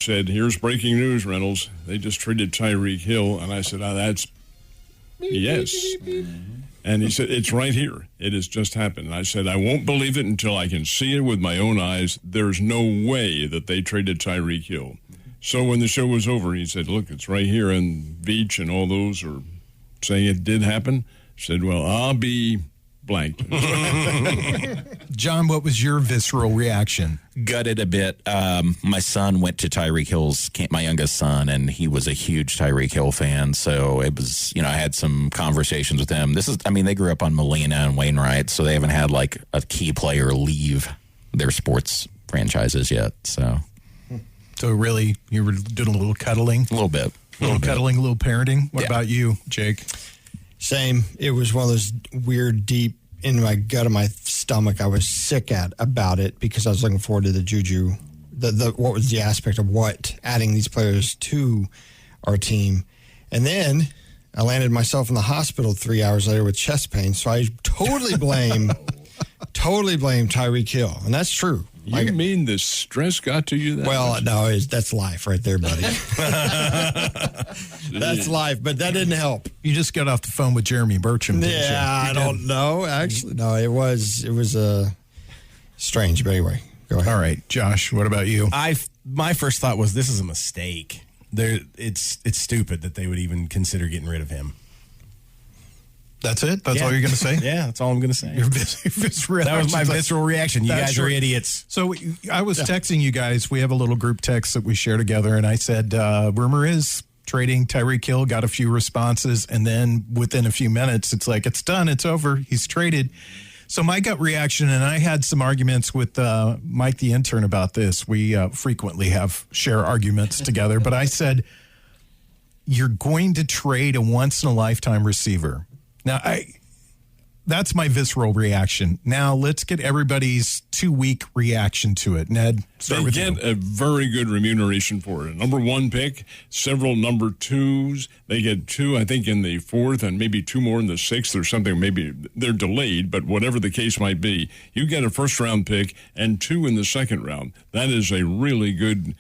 said, "Here's breaking news, Reynolds. They just traded Tyreek Hill." And I said, that's yes. And he said, "It's right here. It has just happened." And I said, "I won't believe it until I can see it with my own eyes. There's no way that they traded Tyreek Hill." So when the show was over, he said, "Look, it's right here." And Veach and all those are saying it did happen. I said, "Well, I'll be blank." John, what was your visceral reaction? Gutted a bit. My son went to Tyreek Hill's camp, my youngest son, and he was a huge Tyreek Hill fan. So it was, I had some conversations with him. They grew up on Molina and Wainwright, so they haven't had like a key player leave their sports franchises yet. So really, you were doing a little cuddling? A little bit. A little cuddling, a little parenting? What about you, Jake? Same. It was one of those weird, deep, in my gut of my stomach, I was sick about it because I was looking forward to the juju. What was the aspect of adding these players to our team. And then I landed myself in the hospital 3 hours later with chest pain. So I totally blame Tyreek Hill. And that's true. You mean the stress got to you? No, that's life right there, buddy. That's life, but that didn't help. You just got off the phone with Jeremy Burcham. Yeah, I don't know. Actually, no, it was strange, but anyway, go ahead. All right, Josh, what about you? My first thought was this is a mistake. It's stupid that they would even consider getting rid of him. That's it? That's all you're going to say? Yeah, that's all I'm going to say. Your visceral that was my visceral reaction. You guys are idiots. So I was texting you guys. We have a little group text that we share together, and I said, rumor is trading Tyreek Hill, got a few responses, and then within a few minutes, it's like, it's done, it's over, he's traded. So my gut reaction, and I had some arguments with Mike the intern about this. We frequently share arguments together, but I said, you're going to trade a once-in-a-lifetime receiver. Now, that's my visceral reaction. Now, let's get everybody's 2-week reaction to it. Ned, start with you. They get a very good remuneration for it. A number 1 pick, several number 2s. They get 2, I think, in the 4th and maybe 2 more in the 6th or something. Maybe they're delayed, but whatever the case might be, you get a first-round pick and 2 in the second round. That is a really good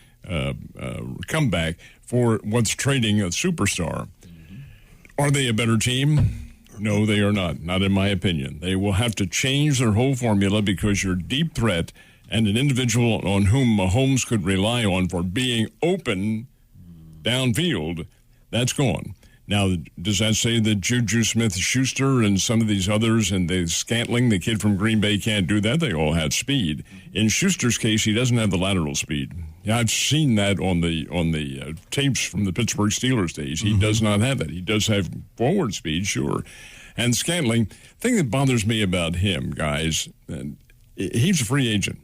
comeback for what's trading a superstar. Are they a better team? No, they are not. Not in my opinion. They will have to change their whole formula because your deep threat and an individual on whom Mahomes could rely on for being open downfield, that's gone. Now, does that say that Juju Smith-Schuster and some of these others and the Scantling, the kid from Green Bay, can't do that? They all had speed. In Schuster's case, he doesn't have the lateral speed. Yeah, I've seen that on the tapes from the Pittsburgh Steelers days. He does not have that. He does have forward speed, sure. And Scantling, the thing that bothers me about him, guys, he's a free agent.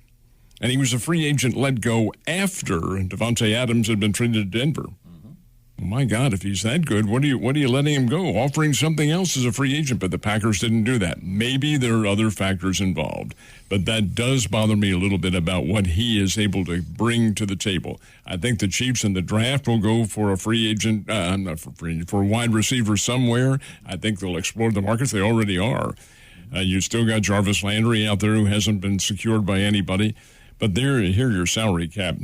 And he was a free agent let go after Devontae Adams had been traded to Denver. Well, my God, if he's that good, what are you letting him go? Offering something else as a free agent, but the Packers didn't do that. Maybe there are other factors involved, but that does bother me a little bit about what he is able to bring to the table. I think the Chiefs in the draft will go for a free agent, for a wide receiver somewhere. I think they'll explore the markets. They already are. You still got Jarvis Landry out there who hasn't been secured by anybody. But here your salary cap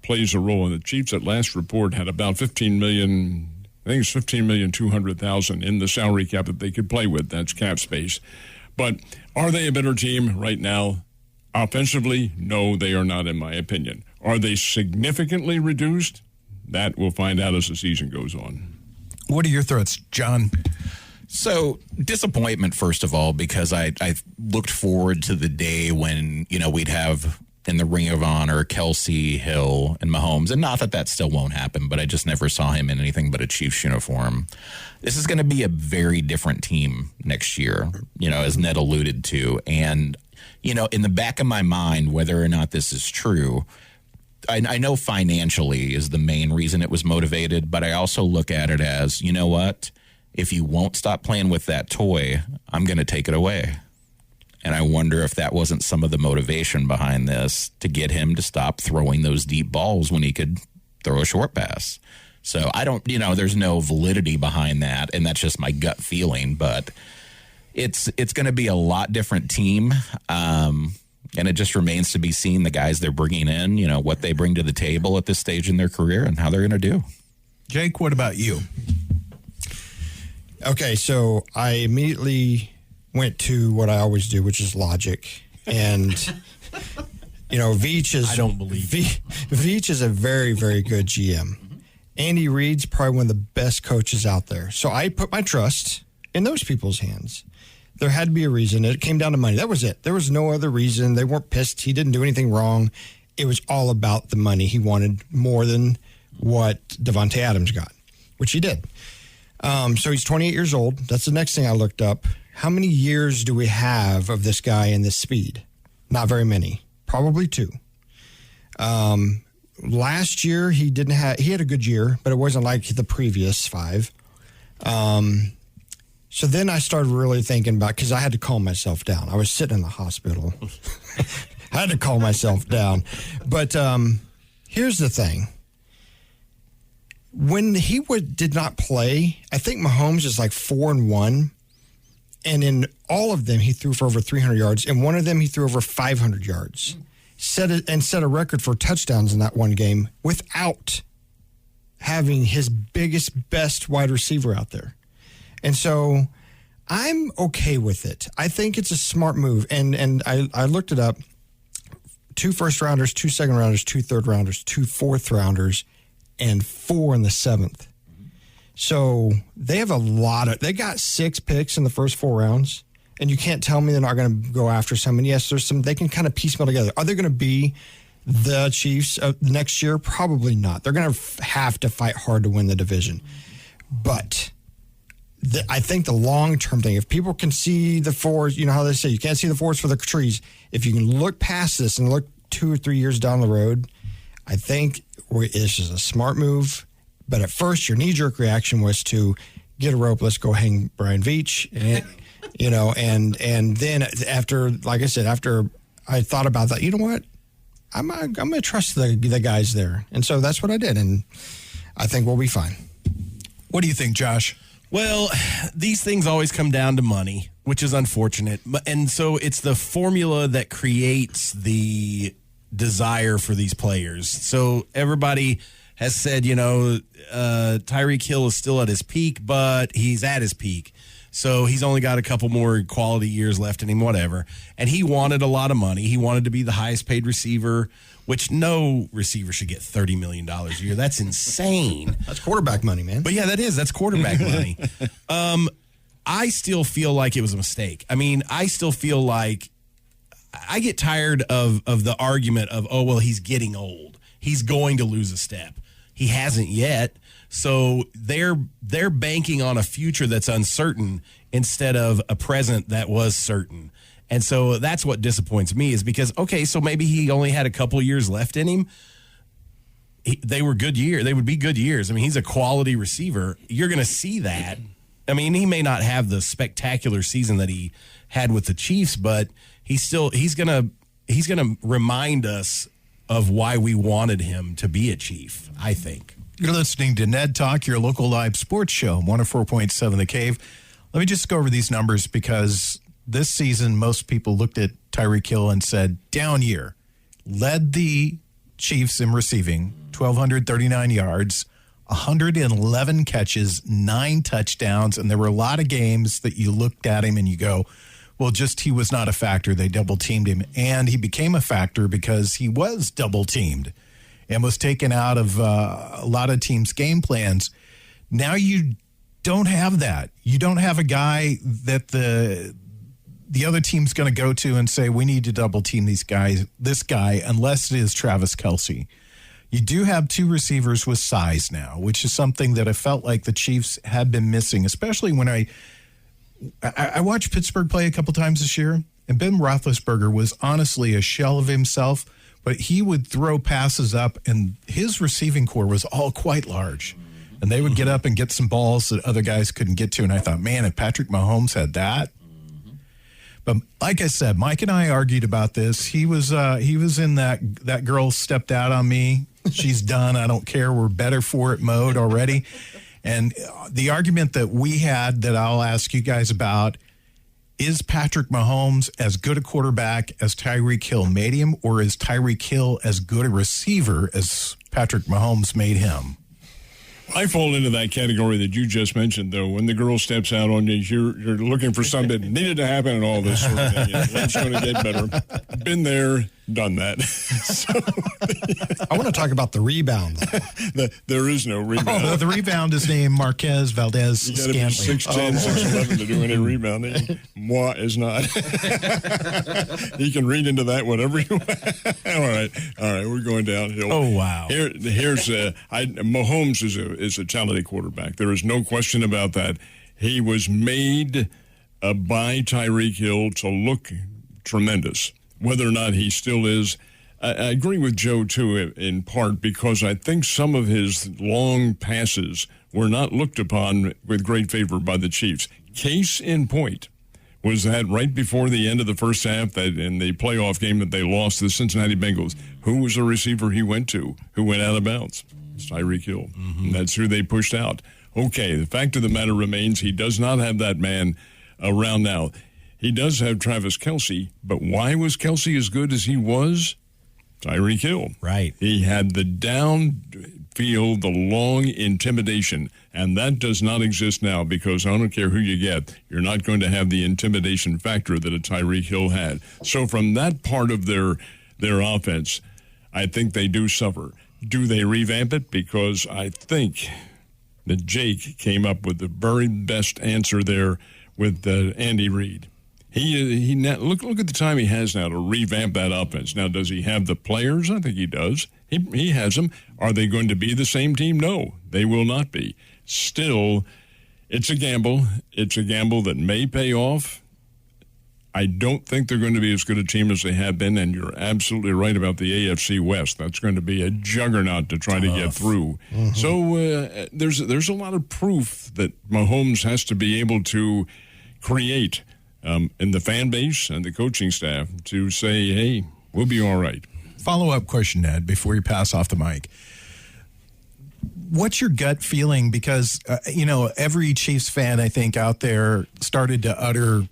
plays a role. And the Chiefs at last report had about $15 million, I think it's $15,200,000 in the salary cap that they could play with. That's cap space. But are they a better team right now? Offensively, no, they are not, in my opinion. Are they significantly reduced? That we'll find out as the season goes on. What are your thoughts, John? So, disappointment, first of all, because I looked forward to the day when, we'd have in the Ring of Honor Kelsey, Hill, and Mahomes. And not that still won't happen, but I just never saw him in anything but a Chiefs uniform. This is going to be a very different team next year, as Ned alluded to. And, in the back of my mind, whether or not this is true, I know financially is the main reason it was motivated, but I also look at it as, you know what? If you won't stop playing with that toy, I'm going to take it away. And I wonder if that wasn't some of the motivation behind this to get him to stop throwing those deep balls when he could throw a short pass. So I don't, there's no validity behind that, and that's just my gut feeling. But it's going to be a lot different team. And it just remains to be seen the guys they're bringing in, what they bring to the table at this stage in their career and how they're going to do. Jake, what about you? Okay, so I immediately went to what I always do, which is logic. And, Veach is... I don't believe Veach is a very, very good GM. Andy Reid's probably one of the best coaches out there. So I put my trust in those people's hands. There had to be a reason. It came down to money. That was it. There was no other reason. They weren't pissed. He didn't do anything wrong. It was all about the money. He wanted more than what Devontae Adams got, which he did. So he's 28 years old. That's the next thing I looked up. How many years do we have of this guy and this speed? Not very many. Probably 2. Last year he had a good year, but it wasn't like the previous 5. So then I started really thinking about, because I had to calm myself down. I was sitting in the hospital. I had to calm myself down. But here's the thing. When he did not play, I think Mahomes is like 4-1. And in all of them, he threw for over 300 yards. In one of them, he threw over 500 yards. Set a record for touchdowns in that one game without having his biggest, best wide receiver out there. And so I'm okay with it. I think it's a smart move. And I looked it up. 2 first-rounders, 2 second-rounders, 2 third-rounders, 2 fourth-rounders, and 4 in the 7th. So they have they got 6 picks in the first 4 rounds. And you can't tell me they're not going to go after some. And yes, they can kind of piecemeal together. Are they going to be the Chiefs next year? Probably not. They're going to have to fight hard to win the division. But I think the long-term thing, if people can see the forest, you know how they say you can't see the forest for the trees. If you can look past this and look 2 or 3 years down the road, I think this is a smart move. But at first, your knee-jerk reaction was to get a rope, let's go hang Brian Veach. And then after, like I said, after I thought about that, you know what? I'm going to trust the guys there. And so that's what I did. And I think we'll be fine. What do you think, Josh? Well, these things always come down to money, which is unfortunate. And so it's the formula that creates the desire for these players. So everybody has said, Tyreek Hill is still at his peak, but he's at his peak. So he's only got a couple more quality years left in him, whatever. And he wanted a lot of money. He wanted to be the highest paid receiver, which no receiver should get $30 million a year. That's insane. That's quarterback money, man. But yeah, that's quarterback money. I still feel like it was a mistake. I mean, I still feel like I get tired of the argument of, oh, well, he's getting old. He's going to lose a step. He hasn't yet. So they're banking on a future that's uncertain instead of a present that was certain. And so that's what disappoints me is because, okay, so maybe he only had a couple years left in him. They were good years. They would be good years. I mean, he's a quality receiver. You're going to see that. I mean, he may not have the spectacular season that he had with the Chiefs, but he's going to remind us of why we wanted him to be a Chief, I think. You're listening to Ned Talk, your local live sports show, 104.7 The Cave. Let me just go over these numbers because this season, most people looked at Tyreek Hill and said, down year. Led the Chiefs in receiving, 1,239 yards, 111 catches, 9 touchdowns, and there were a lot of games that you looked at him and you go, well, just he was not a factor. They double-teamed him, and he became a factor because he was double-teamed and was taken out of a lot of teams' game plans. Now you don't have that. You don't have a guy that the other team's going to go to and say, we need to double-team this guy, unless it is Travis Kelce. You do have 2 receivers with size now, which is something that I felt like the Chiefs had been missing, especially when I watched Pittsburgh play a couple times this year, and Ben Roethlisberger was honestly a shell of himself, but he would throw passes up, and his receiving core was all quite large. And they would get up and get some balls that other guys couldn't get to. And I thought, man, if Patrick Mahomes had that. But like I said, Mike and I argued about this. He was in that girl stepped out on me. She's done. I don't care. We're better for it mode already. And the argument that we had that I'll ask you guys about, is Patrick Mahomes as good a quarterback as Tyreek Hill made him, or is Tyreek Hill as good a receiver as Patrick Mahomes made him? I fall into that category that you just mentioned, though. When the girl steps out on you, you're looking for something that needed to happen and all this sort of thing. It's going to get better. Been there, done that. I want to talk about the rebound, though. There is no rebound. Oh, the rebound is named Marquez Valdez You got to be Scantling. 6'10", 6'11" to do any rebounding. Moi is not. You can read into that whatever you want. All right, we're going downhill. Oh, wow. Here's Mahomes is a talented quarterback. There is no question about that. He was made by Tyreek Hill to look tremendous. Whether or not he still is, I agree with Joe, too, in part, because I think some of his long passes were not looked upon with great favor by the Chiefs. Case in point was that right before the end of the first half, that in the playoff game that they lost to the Cincinnati Bengals, who was the receiver he went to, who went out of bounds? It's Tyreek Hill. Mm-hmm. And that's who they pushed out. Okay, the fact of the matter remains he does not have that man around now. He does have Travis Kelce, but why was Kelce as good as he was? Tyreek Hill. Right. He had the downfield, the long intimidation, and that does not exist now because I don't care who you get, you're not going to have the intimidation factor that a Tyreek Hill had. So from that part of their offense, I think they do suffer. Do they revamp it? Because I think that Jake came up with the very best answer there with Andy Reid. He look at the time he has now to revamp that offense. Now, does he have the players? I think he does. He has them. Are they going to be the same team? No, they will not be. Still, it's a gamble. It's a gamble that may pay off. I don't think they're going to be as good a team as they have been, and you're absolutely right about the AFC West. That's going to be a juggernaut to try to get through. Mm-hmm. So there's a lot of proof that Mahomes has to be able to create in the fan base and the coaching staff to say, hey, we'll be all right. Follow-up question, Ned, before you pass off the mic. What's your gut feeling? Because, every Chiefs fan, I think, out there started to utter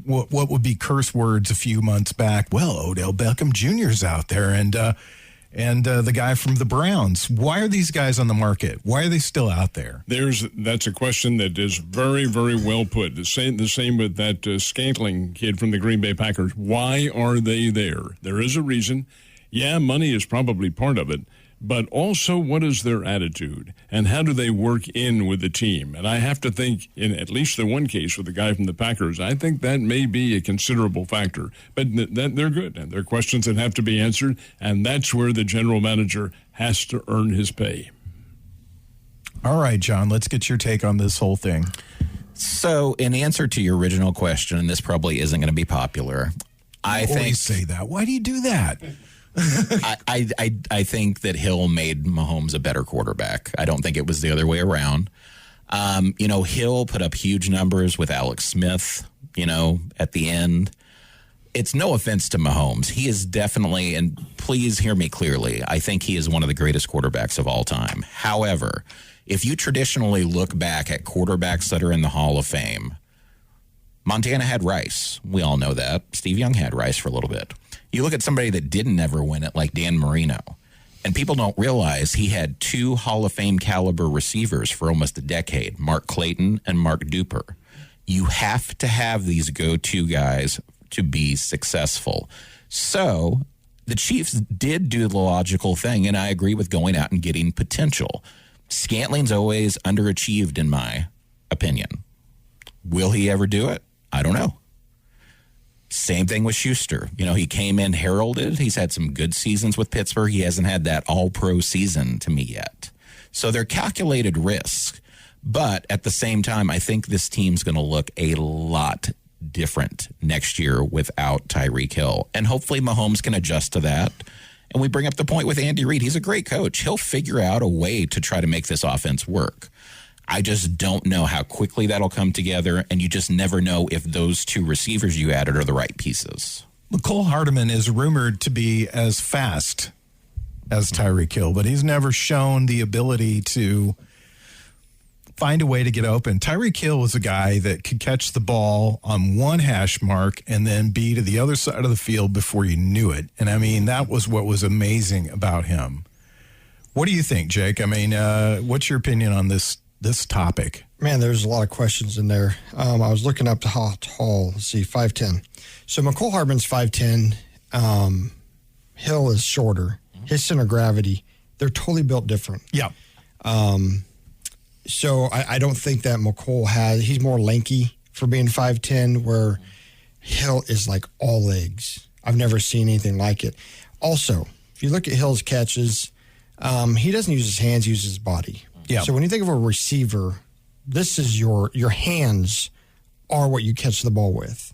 what would be curse words a few months back. Well, Odell Beckham Jr.'s out there, and the guy from the Browns. Why are these guys on the market? Why are they still out there? That's a question that is very, very well put. The same with that Scantling kid from the Green Bay Packers. Why are they there? There is a reason. Yeah, money is probably part of it, but also what is their attitude and how do they work in with the team? And I have to think, in at least the one case with the guy from the Packers, I think that may be a considerable factor. But they're good, and they're questions that have to be answered, and that's where the general manager has to earn his pay. All right, John, let's get your take on this whole thing. So, in answer to your original question, and this probably isn't going to be popular, I always say that. Why do you do that? I think that Hill made Mahomes a better quarterback. I don't think it was the other way around. Hill put up huge numbers with Alex Smith, at the end. It's no offense to Mahomes. He is definitely, and please hear me clearly, I think he is one of the greatest quarterbacks of all time. However, if you traditionally look back at quarterbacks that are in the Hall of Fame, Montana had Rice. We all know that. Steve Young had Rice for a little bit. You look at somebody that didn't ever win it, like Dan Marino, and people don't realize he had two Hall of Fame caliber receivers for almost a decade, Mark Clayton and Mark Duper. You have to have these go-to guys to be successful. So the Chiefs did do the logical thing, and I agree with going out and getting potential. Scantling's always underachieved, in my opinion. Will he ever do it? I don't know. Same thing with Schuster. He came in heralded. He's had some good seasons with Pittsburgh. He hasn't had that all-pro season to me yet. So they're calculated risks. But at the same time, I think this team's going to look a lot different next year without Tyreek Hill. And hopefully Mahomes can adjust to that. And we bring up the point with Andy Reid. He's a great coach. He'll figure out a way to try to make this offense work. I just don't know how quickly that'll come together, and you just never know if those two receivers you added are the right pieces. Cole Hardeman is rumored to be as fast as Tyreek Hill, but he's never shown the ability to find a way to get open. Tyreek Hill was a guy that could catch the ball on one hash mark and then be to the other side of the field before you knew it. And I mean, that was what was amazing about him. What do you think, Jake? I mean, what's your opinion on this topic? Man, there's a lot of questions in there. I was looking up how tall. Let's see, 5'10". So McCole Hardman's 5'10". Hill is shorter. His center of gravity, they're totally built different. Yeah. So I don't think that McCole he's more lanky for being 5'10", where Hill is like all legs. I've never seen anything like it. Also, if you look at Hill's catches, he doesn't use his hands, he uses his body. Yeah. So when you think of a receiver, this is your hands are what you catch the ball with.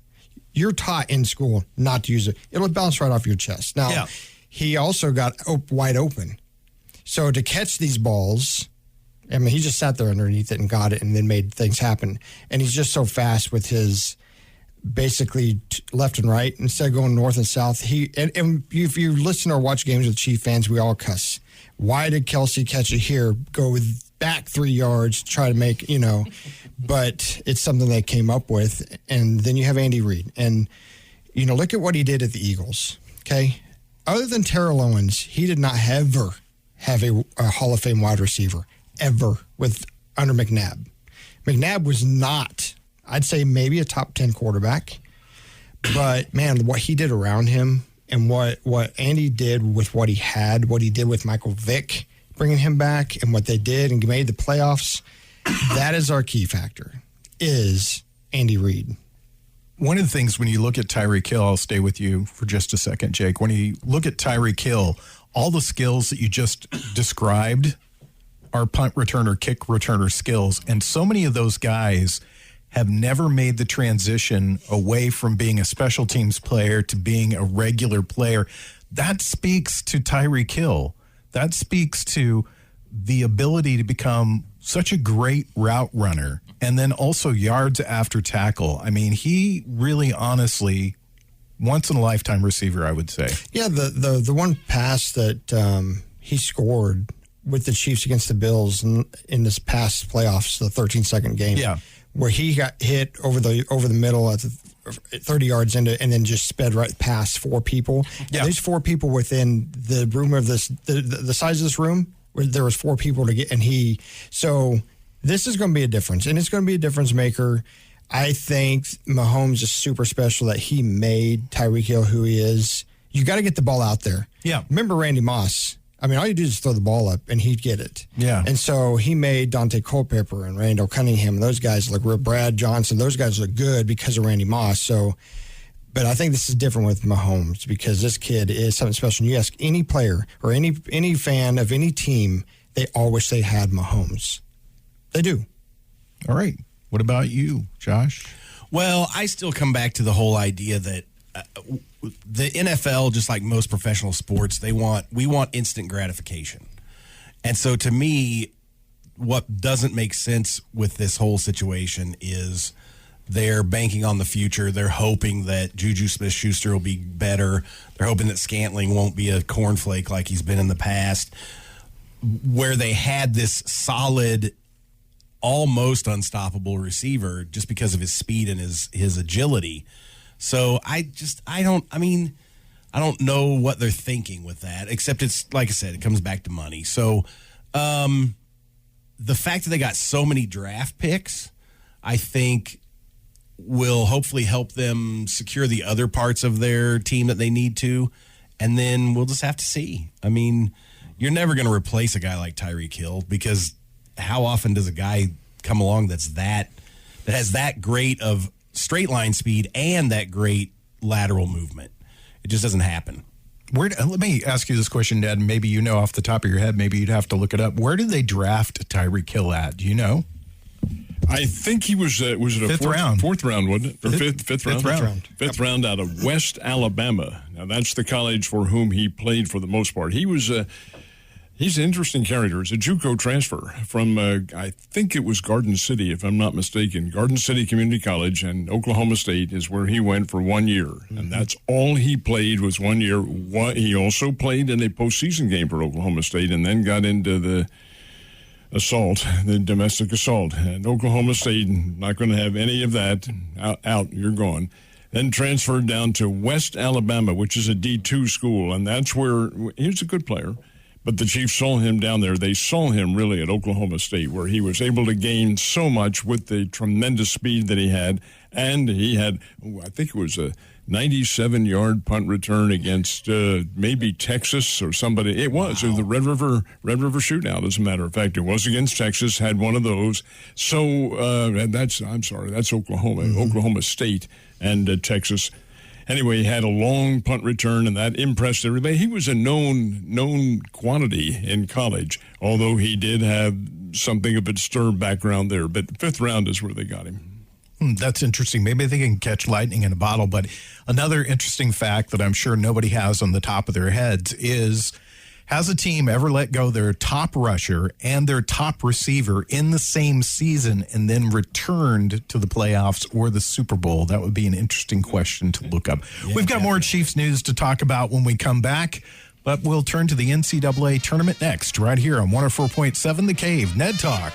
You're taught in school not to use it. It'll bounce right off your chest. Now, he also got wide open. So to catch these balls, I mean, he just sat there underneath it and got it and then made things happen. And he's just so fast with his basically left and right instead of going north and south. And if you listen or watch games with Chief fans, we all cuss. Why did Kelsey catch it here? Go back 3 yards, try to make, but it's something they came up with. And then you have Andy Reid. And, look at what he did at the Eagles, okay? Other than Terrell Owens, he did not ever have a Hall of Fame wide receiver, ever, under McNabb. McNabb was not, I'd say maybe a top 10 quarterback. But, man, what he did around him and what Andy did with what he had, what he did with Michael Vick, bringing him back, and what they did and made the playoffs, that is our key factor, is Andy Reid. One of the things when you look at Tyreek Hill, I'll stay with you for just a second, Jake. When you look at Tyreek Hill, all the skills that you just described are punt returner, kick returner skills. And so many of those guys have never made the transition away from being a special teams player to being a regular player. That speaks to Tyreek Hill. That speaks to the ability to become such a great route runner and then also yards after tackle. I mean, he really honestly, once in a lifetime receiver, I would say. Yeah, the one pass that he scored with the Chiefs against the Bills in this past playoffs, the 13-second game. Yeah. Where he got hit over the middle at the 30 yards into, and then just sped right past four people. Yeah. And there's four people within the room of this, the size of this room, where there was four people to get, so this is going to be a difference, and it's going to be a difference maker. I think Mahomes is super special that he made Tyreek Hill who he is. You got to get the ball out there. Yeah. Remember Randy Moss? I mean, all you do is throw the ball up, and he'd get it. Yeah. And so he made Dante Culpepper and Randall Cunningham, and those guys look real. Brad Johnson, those guys look good because of Randy Moss. So, but I think this is different with Mahomes because this kid is something special. And you ask any player or any fan of any team, they all wish they had Mahomes. They do. All right. What about you, Josh? Well, I still come back to the whole idea that the NFL, just like most professional sports, we want instant gratification. And so to me, what doesn't make sense with this whole situation is they're banking on the future. They're hoping that Juju Smith-Schuster will be better. They're hoping that Scantling won't be a cornflake like he's been in the past, where they had this solid, almost unstoppable receiver just because of his speed and his agility. So I don't know what they're thinking with that, except it's, like I said, it comes back to money. So the fact that they got so many draft picks, I think will hopefully help them secure the other parts of their team that they need to. And then we'll just have to see. I mean, you're never going to replace a guy like Tyreek Hill because how often does a guy come along that has that great of straight line speed and that great lateral movement? It just doesn't happen. Let me ask you this question, Ned. Maybe you know off the top of your head. Maybe you'd have to look it up. Where did they draft Tyreek Hill at? Do you know? I think he was it a fourth round, wasn't it? Or fifth round? Fifth round out of West Alabama. Now, that's the college for whom he played for the most part. He's an interesting character. It's a JUCO transfer from, I think it was Garden City, if I'm not mistaken. Garden City Community College, and Oklahoma State is where he went for 1 year. Mm-hmm. And that's all he played was 1 year. He also played in a postseason game for Oklahoma State and then got into the assault, the domestic assault. And Oklahoma State, not going to have any of that. Out, you're gone. Then transferred down to West Alabama, which is a D2 school, and that's where he was a good player. But the Chiefs saw him down there. They saw him really at Oklahoma State, where he was able to gain so much with the tremendous speed that he had. And he had, I think it was a 97-yard punt return against maybe Texas or somebody. It was the Red River Shootout, as a matter of fact. It was against Texas, had one of those. So that's Oklahoma, Oklahoma State and Texas. Anyway, he had a long punt return, and that impressed everybody. He was a known quantity in college, although he did have something of a stir background there. But the 5th round is where they got him. That's interesting. Maybe they can catch lightning in a bottle. But another interesting fact that I'm sure nobody has on the top of their heads is, has a team ever let go their top rusher and their top receiver in the same season and then returned to the playoffs or the Super Bowl? That would be an interesting question to look up. We've got more Chiefs news to talk about when we come back, but we'll turn to the NCAA tournament next, right here on 104.7 The Cave. Ned Talk.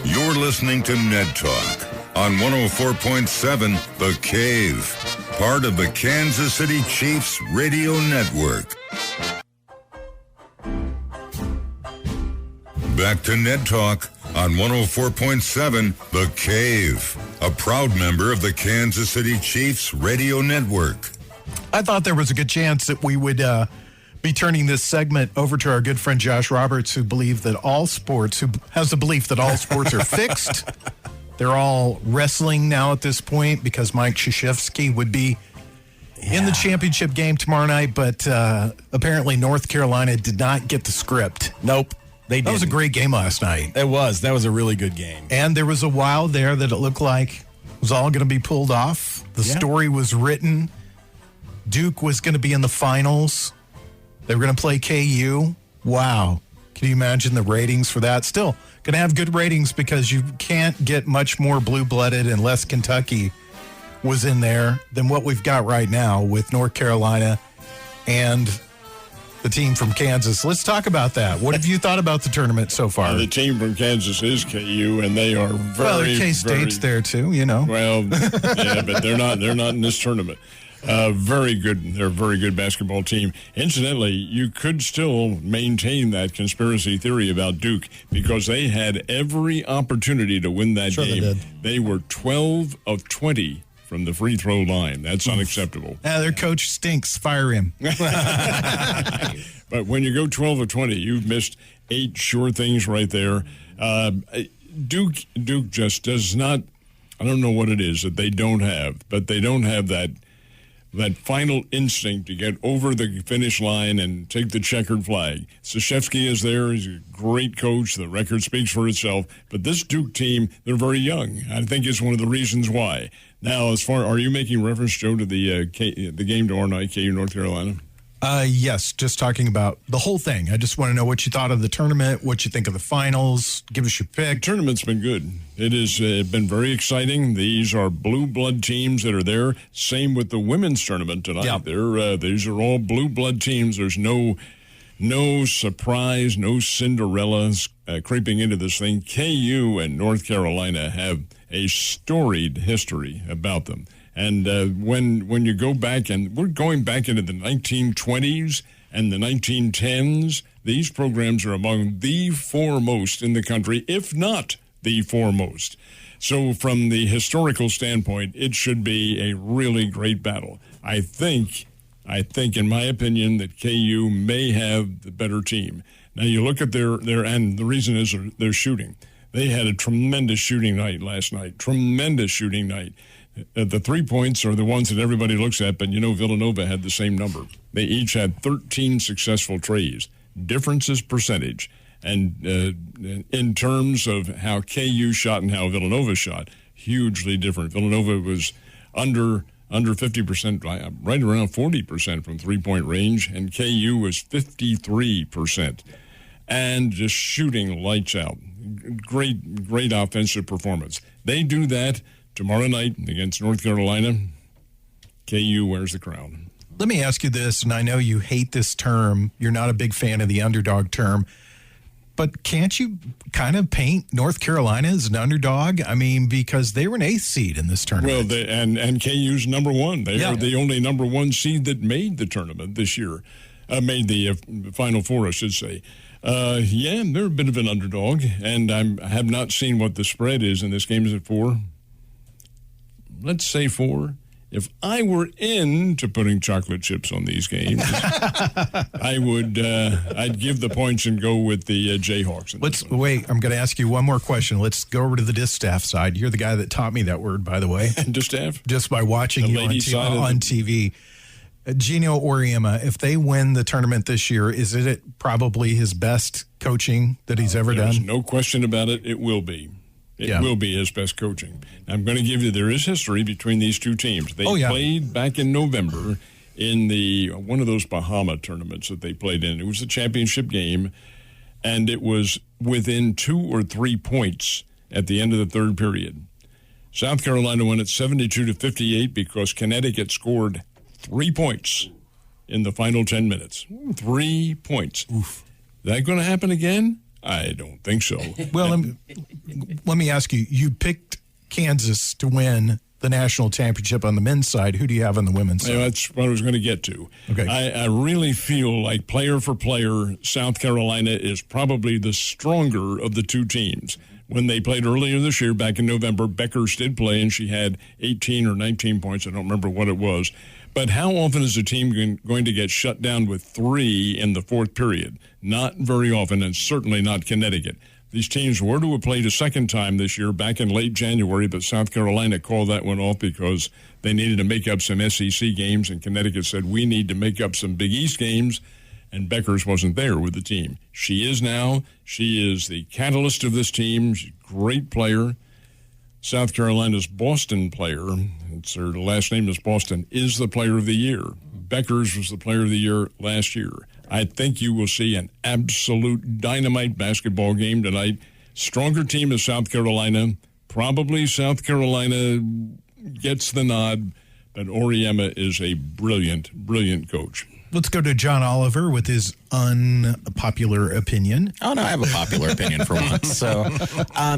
You're listening to Ned Talk on 104.7 The Cave, part of the Kansas City Chiefs radio network. Back to Ned Talk on 104.7 The Cave, a proud member of the Kansas City Chiefs radio network. I thought there was a good chance that we would be turning this segment over to our good friend Josh Roberts, who has the belief that all sports are fixed. They're all wrestling now at this point because Mike Krzyzewski would be in the championship game tomorrow night, but apparently North Carolina did not get the script. Nope. That was a great game last night. It was. That was a really good game. And there was a while there that it looked like it was all going to be pulled off. The story was written. Duke was going to be in the finals. They were going to play KU. Wow. Can you imagine the ratings for that? Still going to have good ratings because you can't get much more blue-blooded unless Kentucky was in there than what we've got right now with North Carolina and the team from Kansas. Let's talk about that. What have you thought about the tournament so far? The team from Kansas is KU, and they are very, K-State's there too, you know. Well, yeah, but they're not in this tournament. Very good. They're a very good basketball team. Incidentally, you could still maintain that conspiracy theory about Duke because they had every opportunity to win that game. They were 12 of 20 from the free throw line. That's unacceptable. Their coach stinks. Fire him. But when you go 12 of 20, you've missed 8 sure things right there. Duke just does not, I don't know what it is that they don't have, but they don't have that final instinct to get over the finish line and take the checkered flag. Krzyzewski is there. He's a great coach. The record speaks for itself. But this Duke team, they're very young. I think it's one of the reasons why. Now, are you making reference, Joe, to the game tomorrow night, KU North Carolina? Yes, just talking about the whole thing. I just want to know what you thought of the tournament, what you think of the finals. Give us your pick. The tournament's been good. It has been very exciting. These are blue blood teams that are there. Same with the women's tournament tonight. Yep. These are all blue blood teams. There's no surprise, no Cinderellas creeping into this thing. KU and North Carolina have a storied history about them. And when you go back, and we're going back into the 1920s and the 1910s, these programs are among the foremost in the country, if not the foremost. So from the historical standpoint, it should be a really great battle. I think, in my opinion, that KU may have the better team. Now, you look at their and the reason is their shooting. They had a tremendous shooting night last night, tremendous shooting night. The 3 points are the ones that everybody looks at, but Villanova had the same number. They each had 13 successful treys. Difference is percentage. And in terms of how KU shot and how Villanova shot, hugely different. Villanova was under 50%, right around 40% from three-point range, and KU was 53%. And just shooting lights out. Great offensive performance. They do that tomorrow night against North Carolina. KU wears the crown. Let me ask you this, and I know you hate this term. You're not a big fan of the underdog term. But can't you kind of paint North Carolina as an underdog? I mean, because they were an 8th seed in this tournament. Well, and KU's number 1. They are the only number 1 seed that made the tournament this year. Made the Final Four, I should say. They're a bit of an underdog, and I have not seen what the spread is in this game. Is it 4? Let's say 4. If I were into putting chocolate chips on these games, I would. I'd give the points and go with the Jayhawks. Wait. I'm going to ask you one more question. Let's go over to the distaff side. You're the guy that taught me that word, by the way. Distaff? Just by watching you on TV. Gino Auriemma, if they win the tournament this year, is it probably his best coaching that he's ever done? There's no question about it. It will be. It will be his best coaching. I'm going to give you, there is history between these two teams. They played back in November in one of those Bahama tournaments that they played in. It was a championship game, and it was within 2 or 3 points at the end of the third period. South Carolina won at 72-58 because Connecticut scored 3 points in the final 10 minutes. 3 points. Oof. Is that going to happen again? I don't think so. Well, let me ask you. You picked Kansas to win the national championship on the men's side. Who do you have on the women's side? That's what I was going to get to. Okay. I really feel like player for player, South Carolina is probably the stronger of the two teams. When they played earlier this year, back in November, Beckers did play, and she had 18 or 19 points. I don't remember what it was. But how often is a team going to get shut down with 3 in the fourth period? Not very often, and certainly not Connecticut. These teams were to have played a second time this year back in late January, but South Carolina called that one off because they needed to make up some SEC games, and Connecticut said, we need to make up some Big East games, and Beckers wasn't there with the team. She is now. She is the catalyst of this team. She's a great player. South Carolina's Boston player, her last name is Boston, is the player of the year. Beckers was the player of the year last year. I think you will see an absolute dynamite basketball game tonight. Stronger team is South Carolina. Probably South Carolina gets the nod, but Auriemma is a brilliant, brilliant coach. Let's go to John Oliver with his unpopular opinion. Oh, no, I have a popular opinion for once. So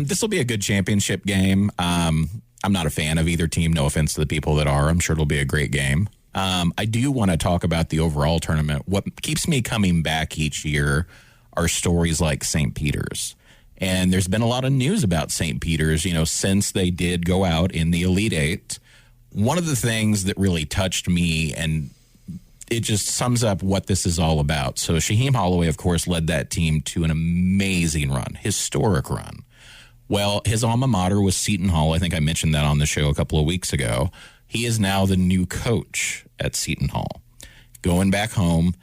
this will be a good championship game. I'm not a fan of either team. No offense to the people that are. I'm sure it'll be a great game. I do want to talk about the overall tournament. What keeps me coming back each year are stories like St. Peter's. And there's been a lot of news about St. Peter's, since they did go out in the Elite Eight. One of the things that really touched me, and it just sums up what this is all about. So Shaheem Holloway, of course, led that team to an amazing run, historic run. Well, his alma mater was Seton Hall. I think I mentioned that on the show a couple of weeks ago. He is now the new coach at Seton Hall. Going back home,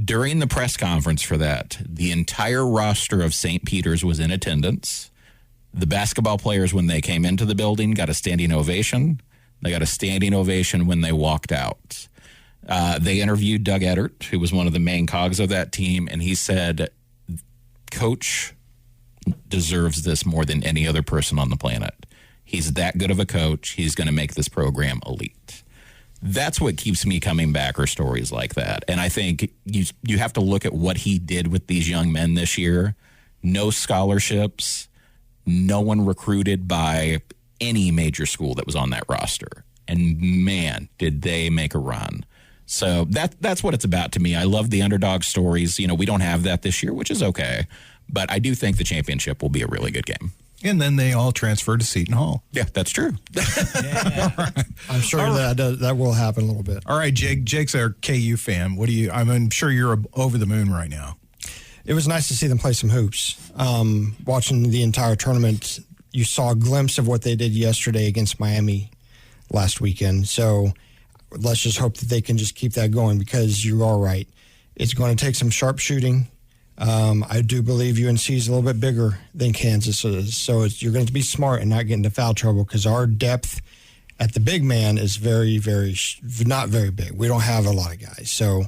during the press conference for that, the entire roster of St. Peter's was in attendance. The basketball players, when they came into the building, got a standing ovation. They got a standing ovation when they walked out. They interviewed Doug Edert, who was one of the main cogs of that team, and he said, Coach deserves this more than any other person on the planet. He's that good of a coach. He's going to make this program elite. That's what keeps me coming back, are stories like that. And I think you have to look at what he did with these young men this year. No scholarships, no one recruited by any major school that was on that roster. And man, did they make a run. So that's what it's about to me. I love the underdog stories. We don't have that this year, which is okay. But I do think the championship will be a really good game. And then they all transfer to Seton Hall. Yeah, that's true. I'm sure that will happen a little bit. All right, Jake. Jake's our KU fan. I'm sure you're over the moon right now. It was nice to see them play some hoops. Watching the entire tournament, you saw a glimpse of what they did yesterday against Miami last weekend. So let's just hope that they can just keep that going, because you are right. It's going to take some sharp shooting. I do believe UNC is a little bit bigger than Kansas is. So you're going to be smart and not get into foul trouble, because our depth at the big man is very, very, not very big. We don't have a lot of guys. So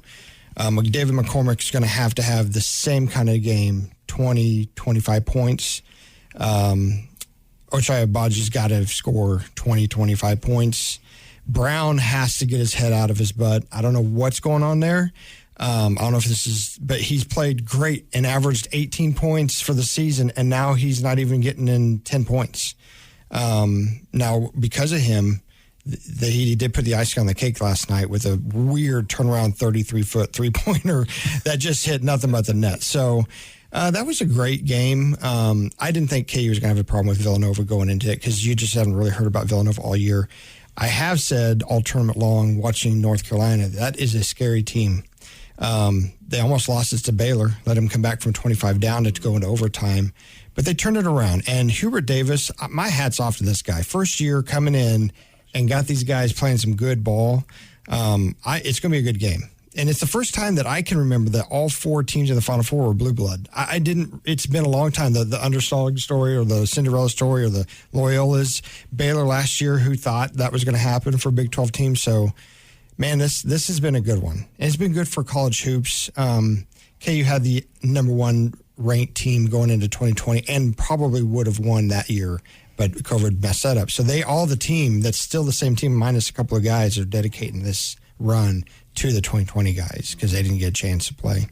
David McCormick is going to have the same kind of game, 20, 25 points. Ochai Agbaji's got to score 20, 25 points. Brown has to get his head out of his butt. I don't know what's going on there. I don't know if this is, but he's played great and averaged 18 points for the season, and now he's not even getting in 10 points. Now, because of him, he did put the icing on the cake last night with a weird turnaround 33-foot three-pointer that just hit nothing but the net. So that was a great game. I didn't think KU was going to have a problem with Villanova going into it because you just haven't really heard about Villanova all year. I have said all tournament long, watching North Carolina, that is a scary team. They almost lost it to Baylor, let them come back from 25 down to go into overtime. But they turned it around. And Hubert Davis, my hat's off to this guy. First year coming in and got these guys playing some good ball. It's going to be a good game. And it's the first time that I can remember that all four teams in the Final Four were blue blood. It's been a long time. The underdog story or the Cinderella story or the Loyola's. Baylor last year, who thought that was going to happen for a Big 12 team. So, man, this has been a good one. And it's been good for college hoops. KU had the number one ranked team going into 2020 and probably would have won that year, but COVID messed that up. So the team that's still the same team minus a couple of guys are dedicating this run to the 2020 guys because they didn't get a chance to play.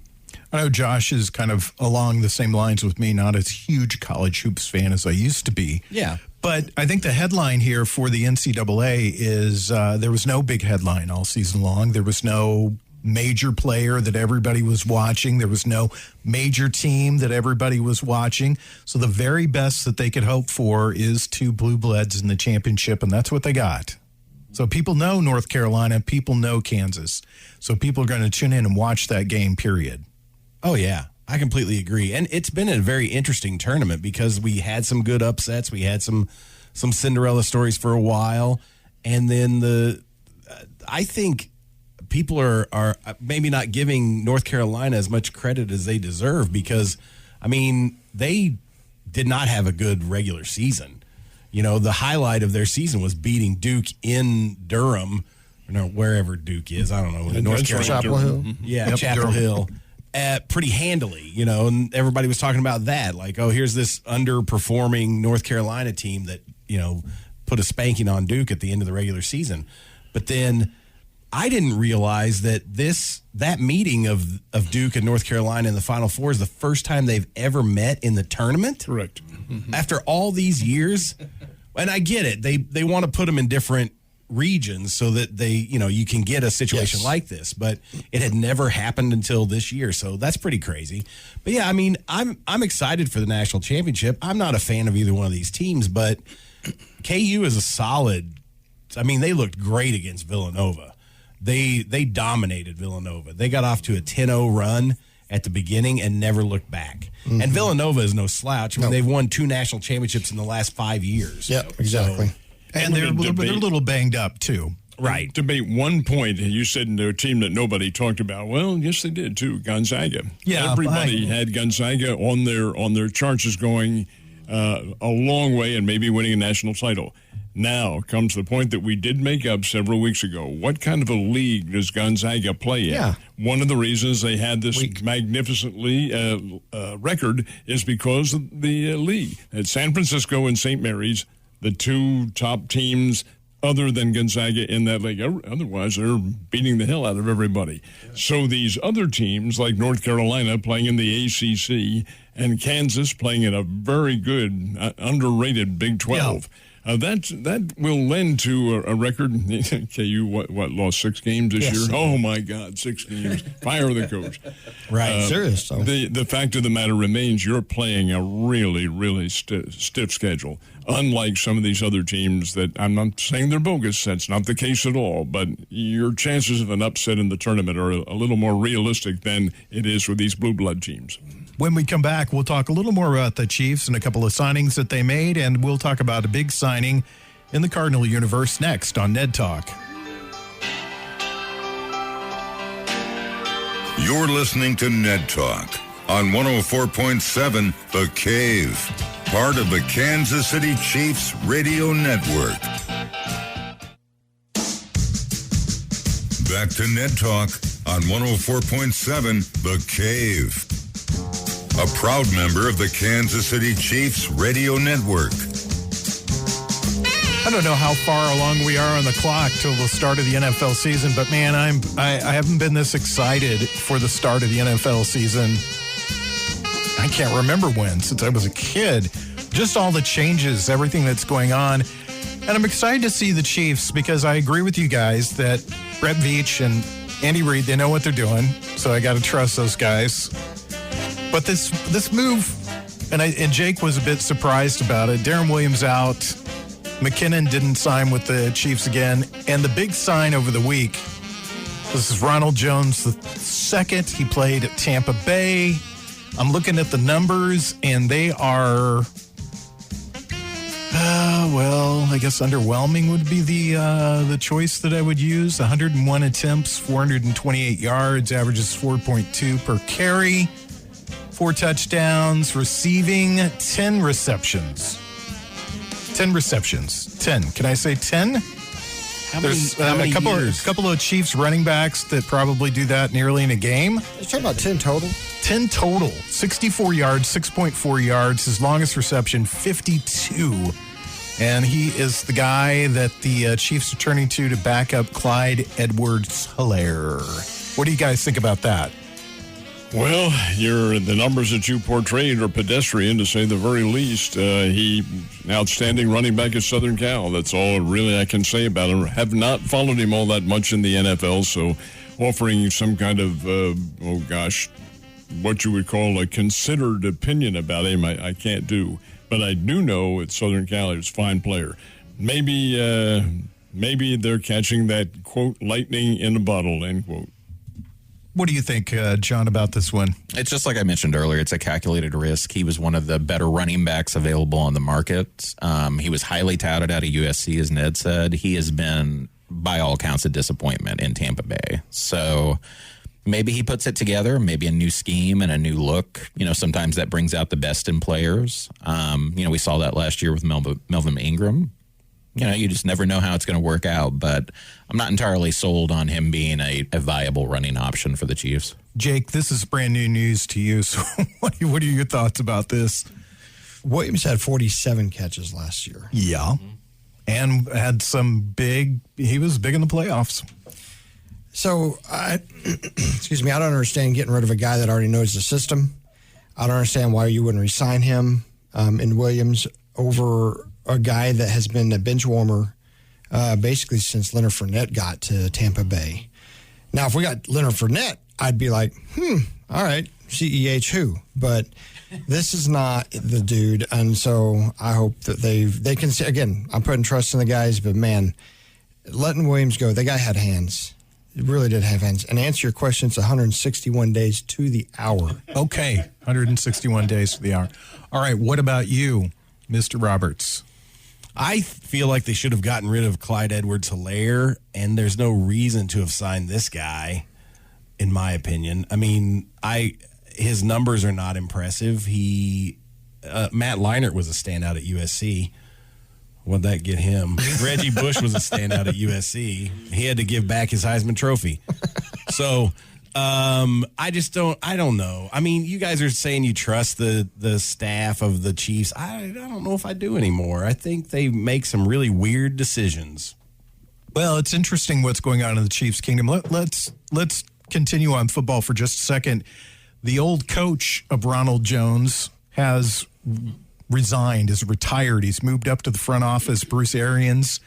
I know Josh is kind of along the same lines with me, not as huge college hoops fan as I used to be. Yeah. But I think the headline here for the NCAA is there was no big headline all season long. There was no major player that everybody was watching. There was no major team that everybody was watching. So the very best that they could hope for is two blue bloods in the championship, and that's what they got. So people know North Carolina, people know Kansas. So people are going to tune in and watch that game, period. Oh, yeah. I completely agree. And it's been a very interesting tournament because we had some good upsets. We had some Cinderella stories for a while. And then I think people are maybe not giving North Carolina as much credit as they deserve because, I mean, they did not have a good regular season. You know, the highlight of their season was beating Duke in Durham, wherever Duke is. I don't know. North Carolina. Chapel Hill. Yeah, Yep, Chapel Durham. Hill. Pretty handily, and everybody was talking about that. Like, oh, here's this underperforming North Carolina team that, put a spanking on Duke at the end of the regular season. But then I didn't realize that that meeting of Duke and North Carolina in the Final Four is the first time they've ever met in the tournament. Correct. After all these years. And I get it. They want to put them in different regions so that they, you can get a situation like this, but it had never happened until this year. So that's pretty crazy. But yeah, I mean, I'm excited for the national championship. I'm not a fan of either one of these teams, but KU is a solid. I mean, they looked great against Villanova. They dominated Villanova. They got off to a 10-0 run at the beginning and never looked back. Mm-hmm. And Villanova is no slouch. I mean, they've won 2 national championships in the last 5 years. Yep, exactly. So, And they're a little banged up, too. Right. Debate one point, and you said they're a team that nobody talked about. Well, yes, they did, too. Gonzaga. Yeah, everybody had Gonzaga on their charts as going a long way and maybe winning a national title. Now comes the point that we did make up several weeks ago. What kind of a league does Gonzaga play in? Yeah. One of the reasons they had this magnificently record is because of the league. At San Francisco and St. Mary's, the 2 top teams other than Gonzaga in that league. Otherwise, they're beating the hell out of everybody. So these other teams, like North Carolina playing in the ACC and Kansas playing in a very good, underrated Big 12, that will lend to a record. KU, lost 6 games this year? Oh, my God, 6 games. Fire the coach. Right. Serious, though. The fact of the matter remains you're playing a really, really stiff schedule. Unlike some of these other teams that I'm not saying they're bogus. That's not the case at all. But your chances of an upset in the tournament are a little more realistic than it is with these blue blood teams. When we come back, we'll talk a little more about the Chiefs and a couple of signings that they made, and we'll talk about a big signing in the Cardinal universe next on Ned Talk. You're listening to Ned Talk on 104.7 The Cave, part of the Kansas City Chiefs radio network. Back to Ned Talk on 104.7 The Cave, a proud member of the Kansas City Chiefs radio network. I don't know how far along we are on the clock till the start of the NFL season, but man, I haven't been this excited for the start of the NFL season. I can't remember when, since I was a kid. Just all the changes, everything that's going on. And I'm excited to see the Chiefs because I agree with you guys that Brett Veach and Andy Reid, they know what they're doing. So I got to trust those guys. But this move, and Jake was a bit surprised about it. Darren Williams out. McKinnon didn't sign with the Chiefs again. And the big sign over the week, this is Ronald Jones the second. He played at Tampa Bay. I'm looking at the numbers, and they are, I guess underwhelming would be the choice that I would use. 101 attempts, 428 yards, averages 4.2 per carry, 4 touchdowns, receiving 10 receptions. 10 receptions. 10. Can I say 10? There's a couple of Chiefs running backs that probably do that nearly in a game. You're talking about 10 total? 10 total. 64 yards, 6.4 yards. His longest reception, 52. And he is the guy that the Chiefs are turning to back up Clyde Edwards-Helaire. What do you guys think about that? Well, the numbers that you portrayed are pedestrian, to say the very least. He outstanding running back at Southern Cal. That's all really I can say about him. Have not followed him all that much in the NFL, so offering some kind of, what you would call a considered opinion about him, I can't do. But I do know at Southern Cal he was a fine player. Maybe they're catching that, quote, lightning in a bottle, end quote. What do you think, John, about this one? It's just like I mentioned earlier. It's a calculated risk. He was one of the better running backs available on the market. He was highly touted out of USC, as Ned said. He has been, by all accounts, a disappointment in Tampa Bay. So maybe he puts it together, maybe a new scheme and a new look. Sometimes that brings out the best in players. We saw that last year with Melvin Ingram. You just never know how it's going to work out, but I'm not entirely sold on him being a viable running option for the Chiefs. Jake, this is brand new news to you, so what are your thoughts about this? Williams had 47 catches last year. Yeah, and had he was big in the playoffs. So, excuse me, I don't understand getting rid of a guy that already knows the system. I don't understand why you wouldn't re-sign him in Williams over a guy that has been a bench warmer basically since Leonard Fournette got to Tampa Bay. Now, if we got Leonard Fournette, I'd be like, all right, CEH who? But this is not the dude, and so I hope that they can see. Again, I'm putting trust in the guys, but man, letting Williams go, the guy had hands. It really did have hands. And to answer your question, it's 161 days to the hour. Okay, 161 days to the hour. All right, what about you, Mr. Roberts? I feel like they should have gotten rid of Clyde Edwards-Helaire, and there's no reason to have signed this guy, in my opinion. I mean, his numbers are not impressive. Matt Leinart was a standout at USC. What'd that get him? Reggie Bush was a standout at USC. He had to give back his Heisman Trophy. So I don't know. I mean, you guys are saying you trust the staff of the Chiefs. I don't know if I do anymore. I think they make some really weird decisions. Well, it's interesting what's going on in the Chiefs kingdom. Let's continue on football for just a second. The old coach of Ronald Jones has resigned, is retired. He's moved up to the front office, Bruce Arians.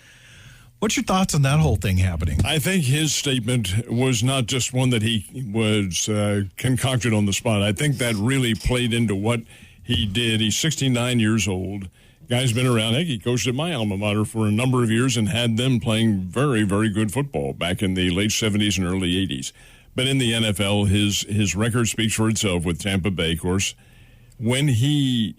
What's your thoughts on that whole thing happening? I think his statement was not just one that he was concocted on the spot. I think that really played into what he did. He's 69 years old. Guy's been around. Heck, he coached at my alma mater for a number of years and had them playing very, very good football back in the late 70s and early 80s. But in the NFL, his record speaks for itself with Tampa Bay, of course. When he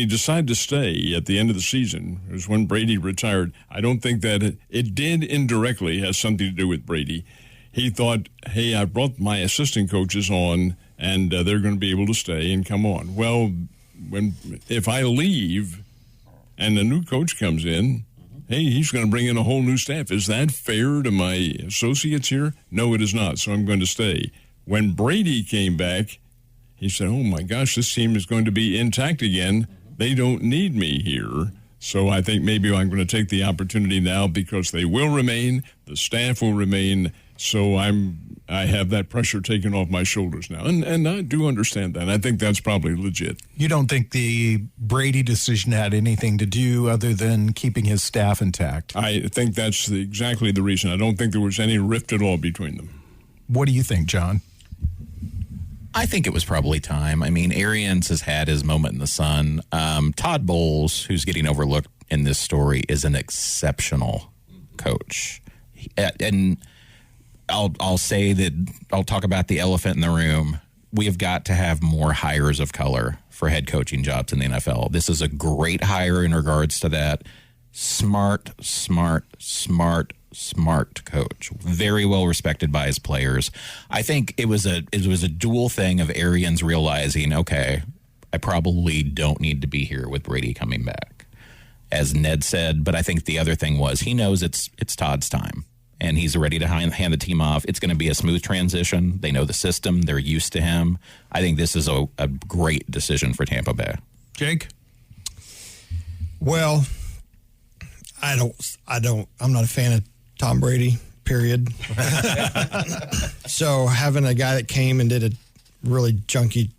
decided to stay at the end of the season, it was when Brady retired. I don't think that it did indirectly have something to do with Brady. He thought, hey, I brought my assistant coaches on, and they're going to be able to stay and come on. Well, if I leave and a new coach comes in, hey, he's going to bring in a whole new staff. Is that fair to my associates here? No, it is not, so I'm going to stay. When Brady came back, he said, oh, my gosh, this team is going to be intact again. They don't need me here. So I think maybe I'm going to take the opportunity now because they will remain, the staff will remain. So I have that pressure taken off my shoulders now. And I do understand that. I think that's probably legit. You don't think the Brady decision had anything to do other than keeping his staff intact? I think that's exactly the reason. I don't think there was any rift at all between them. What do you think, John? I think it was probably time. I mean, Arians has had his moment in the sun. Todd Bowles, who's getting overlooked in this story, is an exceptional coach. And I'll say that I'll talk about the elephant in the room. We have got to have more hires of color for head coaching jobs in the NFL. This is a great hire in regards to that. Smart coach. Very well respected by his players. I think it was a dual thing of Arians realizing, okay, I probably don't need to be here with Brady coming back, as Ned said. But I think the other thing was he knows it's Todd's time, and he's ready to hand the team off. It's going to be a smooth transition. They know the system. They're used to him. I think this is a great decision for Tampa Bay. Jake? Well, I'm not a fan of Tom Brady, period. So having a guy that came and did a really junky,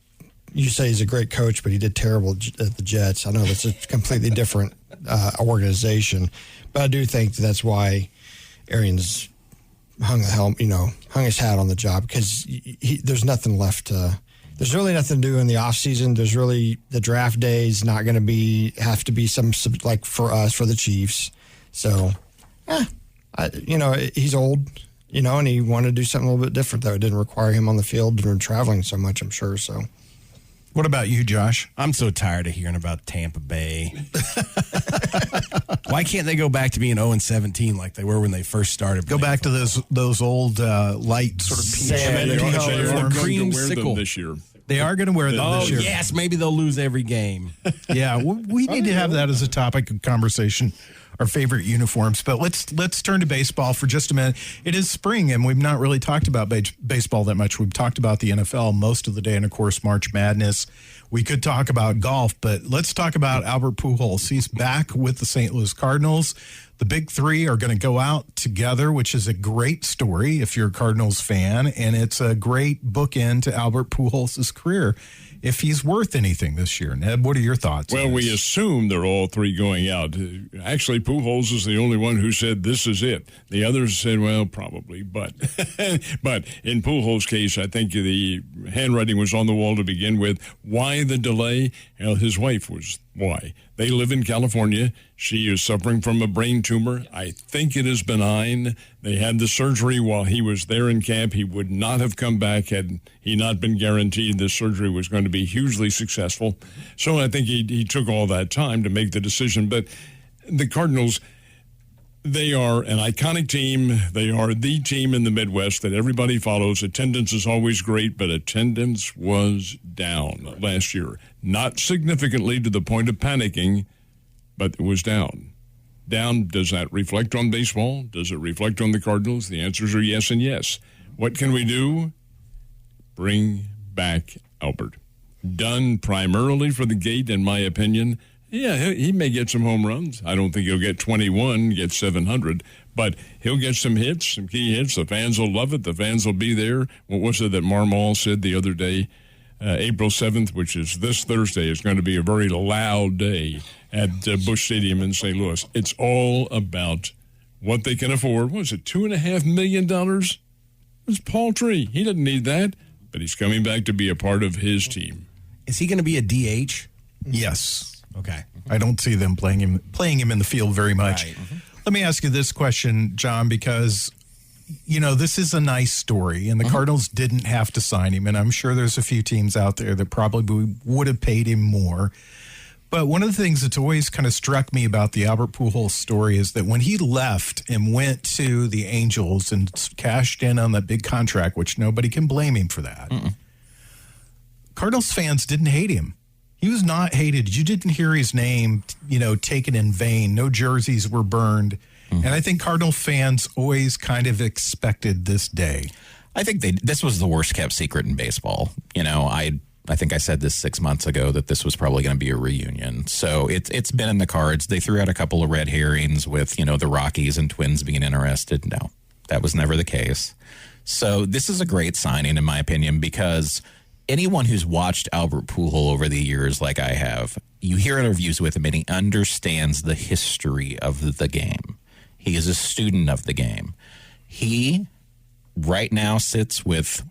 you say he's a great coach, but he did terrible at the Jets. I know that's a completely different organization, but I do think that's why Arians hung his hat on the job, because there's nothing left to. There's really nothing to do in the offseason. There's really the draft day is not going to have to be some like for us, for the Chiefs. So, he's old, and he wanted to do something a little bit different, though. It didn't require him on the field or traveling so much, I'm sure. So, what about you, Josh? I'm so tired of hearing about Tampa Bay. Why can't they go back to being 0-17 like they were when they first started? Go back to those old light sort of peach creamsicle this year. They are going to wear them this year. Yes, maybe they'll lose every game. Yeah, we need to have that as a topic of conversation. Our favorite uniforms. But let's turn to baseball for just a minute. It is spring, and we've not really talked about baseball that much. We've talked about the NFL most of the day, and of course, March Madness. We could talk about golf, but let's talk about Albert Pujols. He's back with the St. Louis Cardinals. The big three are going to go out together, which is a great story if you're a Cardinals fan, and it's a great bookend to Albert Pujols' career, if he's worth anything this year. Ned, what are your thoughts? Well, we assume they're all three going out. Actually, Pujols is the only one who said this is it. The others said, well, probably. But but in Pujols' case, I think the handwriting was on the wall to begin with. Why the delay? Well, his wife was why. They live in California. She is suffering from a brain tumor. I think it is benign. They had the surgery while he was there in camp. He would not have come back had he not been guaranteed this surgery was going to be hugely successful. So I think he took all that time to make the decision. But the Cardinals, they are an iconic team. They are the team in the Midwest that everybody follows. Attendance is always great, but attendance was down last year. Not significantly to the point of panicking, but it was down. Down, does that reflect on baseball? Does it reflect on the Cardinals? The answers are yes and yes. What can we do? Bring back Albert. Done primarily for the gate, in my opinion. Yeah, he may get some home runs. I don't think he'll get 21, get 700, but he'll get some hits, some key hits. The fans will love it. The fans will be there. What was it that Marmol said the other day? April 7th, which is this Thursday, is going to be a very loud day at Busch Stadium in St. Louis. It's all about what they can afford. What was it, $2.5 million? It's paltry. He doesn't need that, but he's coming back to be a part of his team. Is he going to be a DH? Yes. Okay. I don't see them playing him in the field very much. Right. Mm-hmm. Let me ask you this question, John, because this is a nice story, and the Cardinals didn't have to sign him, and I'm sure there's a few teams out there that probably would have paid him more. But one of the things that's always kind of struck me about the Albert Pujols story is that when he left and went to the Angels and cashed in on that big contract, which nobody can blame him for that, Cardinals fans didn't hate him. He was not hated. You didn't hear his name, taken in vain. No jerseys were burned. And I think Cardinal fans always kind of expected this day. I think this was the worst kept secret in baseball. I think I said this 6 months ago that this was probably going to be a reunion. So it's been in the cards. They threw out a couple of red herrings with, the Rockies and Twins being interested. No, that was never the case. So this is a great signing, in my opinion, because anyone who's watched Albert Pujols over the years like I have, you hear interviews with him and he understands the history of the game. He is a student of the game. He right now sits with,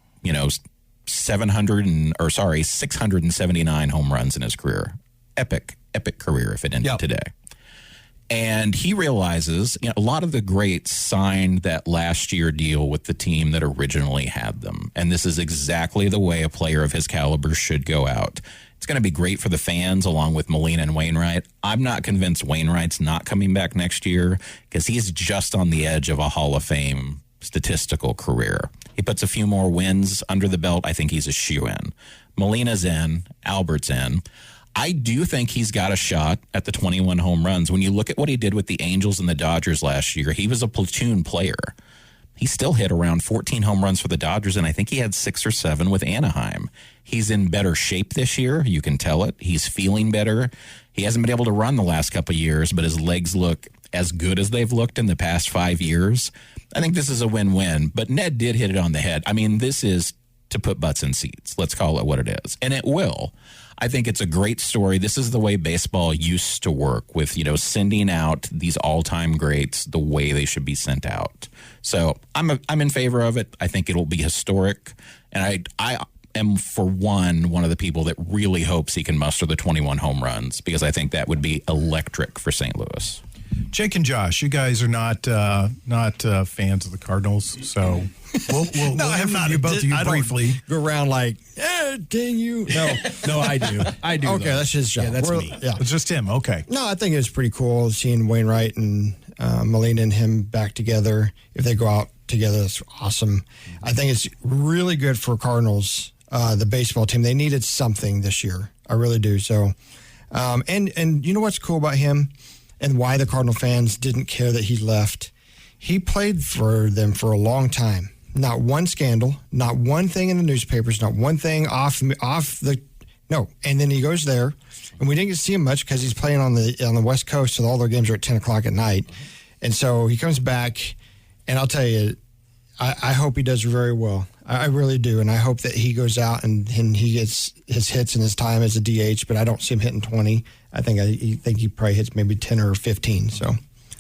679 home runs in his career. Epic career if it ended today. And he realizes, a lot of the greats signed that last year deal with the team that originally had them. And this is exactly the way a player of his caliber should go out. It's going to be great for the fans along with Molina and Wainwright. I'm not convinced Wainwright's not coming back next year because he's just on the edge of a Hall of Fame statistical career. He puts a few more wins under the belt. I think he's a shoo-in. Molina's in. Albert's in. I do think he's got a shot at the 21 home runs. When you look at what he did with the Angels and the Dodgers last year, he was a platoon player. He still hit around 14 home runs for the Dodgers, and I think he had 6 or 7 with Anaheim. He's in better shape this year. You can tell it. He's feeling better. He hasn't been able to run the last couple of years, but his legs look as good as they've looked in the past 5 years. I think this is a win-win, but Ned did hit it on the head. I mean, this is to put butts in seats. Let's call it what it is, and it will. I think it's a great story. This is the way baseball used to work with, sending out these all-time greats the way they should be sent out. So I'm in favor of it. I think it'll be historic. And I am, for one of the people that really hopes he can muster the 21 home runs because I think that would be electric for St. Louis. Jake and Josh, you guys are not fans of the Cardinals, so we'll hear from you both of you briefly. Go around like, dang you. No, I do. Okay, though. that's his job. Yeah, that's me. Yeah. It's just him. Okay. No, I think it's pretty cool seeing Wainwright and Molina and him back together. If they go out together, that's awesome. I think it's really good for Cardinals, the baseball team. They needed something this year. I really do. So, and you know what's cool about him and why the Cardinal fans didn't care that he left? He played for them for a long time. Not one scandal, not one thing in the newspapers, not one thing off the. No, and then he goes there, and we didn't get to see him much because he's playing on the West Coast, so all their games are at 10 o'clock at night. And so he comes back, and I'll tell you, I hope he does very well. I really do, and I hope that he goes out and he gets his hits in his time as a DH. But I don't see him hitting 20. I think he probably hits maybe 10 or 15. So, All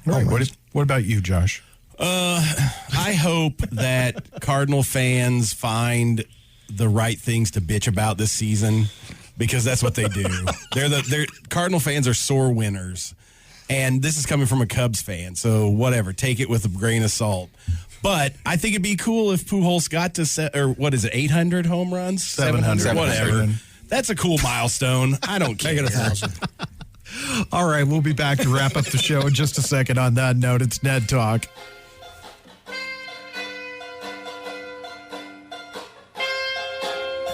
right. What about you, Josh? I hope that Cardinal fans find the right things to bitch about this season because that's what they do. They're Cardinal fans are sore winners, and this is coming from a Cubs fan, so whatever, take it with a grain of salt. But I think it'd be cool if Pujols got to 800 home runs, 700, whatever. That's a cool milestone. I don't care. Make it 1,000. All right, we'll be back to wrap up the show in just a second. On that note, it's Ned Talk.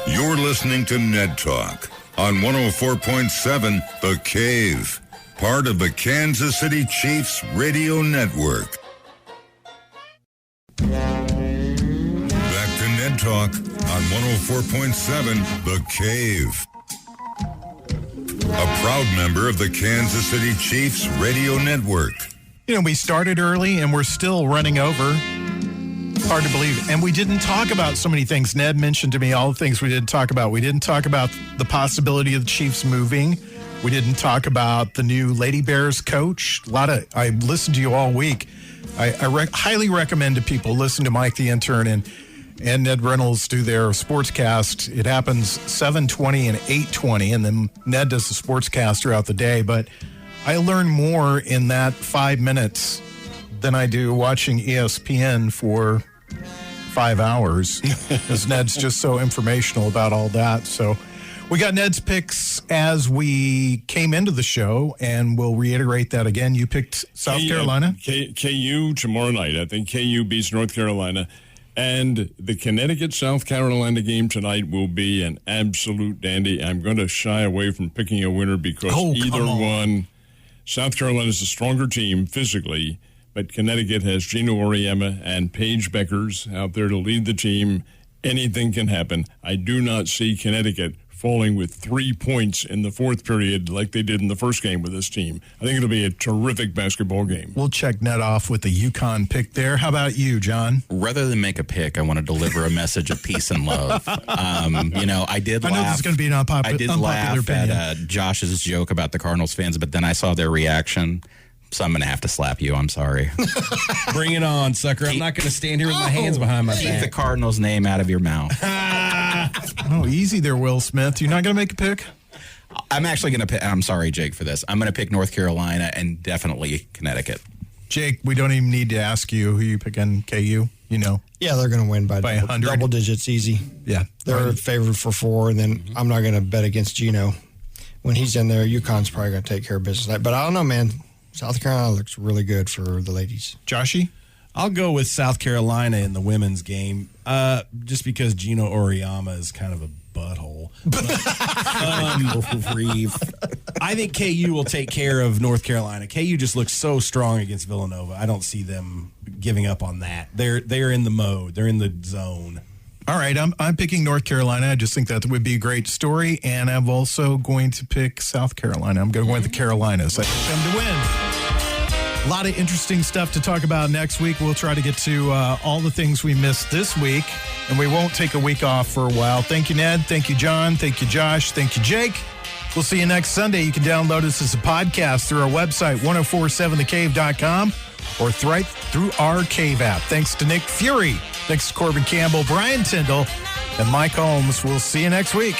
You're listening to Ned Talk on 104.7 The Cave, part of the Kansas City Chiefs radio network. Back to Ned Talk on 104.7 The Cave. A proud member of the Kansas City Chiefs radio network. We started early and we're still running over. Hard to believe. And we didn't talk about so many things. Ned mentioned to me all the things we didn't talk about. We didn't talk about the possibility of the Chiefs moving. We didn't talk about the new Lady Bears coach. I listened to you all week. I highly recommend to people listen to Mike the Intern and Ned Reynolds do their sportscast. It happens 7:20 and 8:20, and then Ned does the sportscast throughout the day. But I learn more in that 5 minutes than I do watching ESPN for 5 hours, because Ned's just so informational about all that. So we got Ned's picks as we came into the show, and we'll reiterate that again. You picked South Carolina? KU tomorrow night. I think KU beats North Carolina. And the Connecticut-South Carolina game tonight will be an absolute dandy. I'm going to shy away from picking a winner because either one, South Carolina is a stronger team physically, but Connecticut has Gino Auriemma and Paige Beckers out there to lead the team. Anything can happen. I do not see Connecticut falling with 3 points in the fourth period like they did in the first game with this team. I think it'll be a terrific basketball game. We'll check Ned off with the UConn pick there. How about you, John? Rather than make a pick, I want to deliver a message of peace and love. I did laugh. I know this is going to be an unpopular opinion. At Josh's joke about the Cardinals fans, but then I saw their reaction. So I'm going to have to slap you. I'm sorry. Bring it on, sucker. I'm not going to stand here with my hands behind my Keep back. the Cardinals' name out of your mouth. Oh, easy there, Will Smith. You're not going to make a pick? I'm actually going to pick. I'm sorry, Jake, for this. I'm going to pick North Carolina and definitely Connecticut. Jake, we don't even need to ask you who you picking, KU. You know. Yeah, they're going to win by 100. double digits, easy. Yeah. They're favored for 4, and then I'm not going to bet against Gino. When he's in there, UConn's probably going to take care of business. But I don't know, man. South Carolina looks really good for the ladies. Joshy? I'll go with South Carolina in the women's game, just because Gino Oriyama is kind of a butthole. I think KU will take care of North Carolina. KU just looks so strong against Villanova. I don't see them giving up on that. They're in the mode. They're in the zone. All right, I'm picking North Carolina. I just think that would be a great story, and I'm also going to pick South Carolina. I'm going with the Carolinas. I think them to win. A lot of interesting stuff to talk about next week. We'll try to get to all the things we missed this week, and we won't take a week off for a while. Thank you, Ned. Thank you, John. Thank you, Josh. Thank you, Jake. We'll see you next Sunday. You can download us as a podcast through our website, 1047thecave.com, or right through our Cave app. Thanks to Nick Fury. Thanks to Corbin Campbell, Brian Tyndall, and Mike Holmes. We'll see you next week.